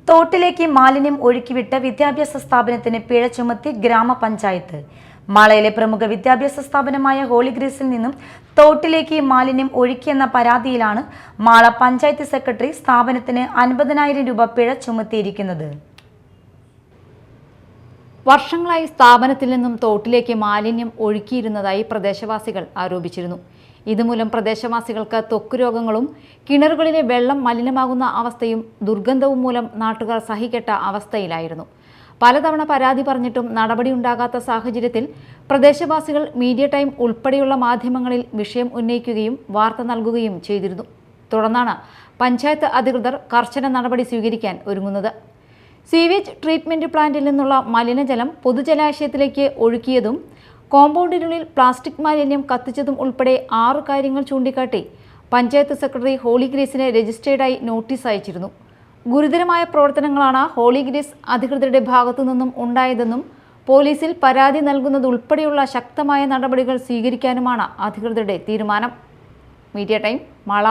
തോട്ടിലേക്ക് മാലിന്യം ഒഴുക്കിവിട്ട് വിദ്യാഭ്യാസ സ്ഥാപനത്തിന് പിഴ ചുമത്തി ഗ്രാമപഞ്ചായത്ത്. മാളയിലെ പ്രമുഖ വിദ്യാഭ്യാസ സ്ഥാപനമായ ഹോളിഗ്രേസിൽ നിന്നും തോട്ടിലേക്ക് മാലിന്യം ഒഴുക്കിയെന്ന പരാതിയിലാണ് മാള പഞ്ചായത്ത് സെക്രട്ടറി സ്ഥാപനത്തിന് 50,000 രൂപ പിഴ ചുമത്തിയിരിക്കുന്നത്. വർഷങ്ങളായി സ്ഥാപനത്തിൽ നിന്നും തോട്ടിലേക്ക് മാലിന്യം ഒഴുക്കിയിരുന്നതായി പ്രദേശവാസികൾ ആരോപിച്ചിരുന്നു. ഇതുമൂലം പ്രദേശവാസികൾക്ക് ത്വക്ക് രോഗങ്ങളും കിണറുകളിലെ വെള്ളം മലിനമാകുന്ന അവസ്ഥയും ദുർഗന്ധവും മൂലം നാട്ടുകാർ സഹികെട്ട അവസ്ഥയിലായിരുന്നു. പലതവണ പരാതി പറഞ്ഞിട്ടും നടപടിയുണ്ടാകാത്ത സാഹചര്യത്തിൽ പ്രദേശവാസികൾ മീഡിയ ടൈം ഉൾപ്പെടെയുള്ള മാധ്യമങ്ങളിൽ വിഷയം ഉന്നയിക്കുകയും വാർത്ത നൽകുകയും ചെയ്തിരുന്നു. തുടർന്നാണ് പഞ്ചായത്ത് അധികൃതർ കർശന നടപടി സ്വീകരിക്കാൻ ഒരുങ്ങുന്നത്. സീവേജ് ട്രീറ്റ്മെന്റ് പ്ലാന്റിൽ നിന്നുള്ള മലിനജലം പൊതുജലാശയത്തിലേക്ക് ഒഴുക്കിയതും കോമ്പൗണ്ടിനുള്ളിൽ പ്ലാസ്റ്റിക് മാലിന്യം കത്തിച്ചതും ഉൾപ്പെടെ 6 കാര്യങ്ങൾ ചൂണ്ടിക്കാട്ടി പഞ്ചായത്ത് സെക്രട്ടറി ഹോളിഗ്രേസിന് രജിസ്റ്റേർഡായി നോട്ടീസ് അയച്ചിരുന്നു. ഗുരുതരമായ പ്രവർത്തനങ്ങളാണ് ഹോളിഗ്രേസ് അധികൃതരുടെ ഭാഗത്തു നിന്നും ഉണ്ടായതെന്നും പോലീസിൽ പരാതി നൽകുന്നതുൾപ്പെടെയുള്ള ശക്തമായ നടപടികൾ സ്വീകരിക്കാനുമാണ് അധികൃതരുടെ തീരുമാനം. Media time, Mala.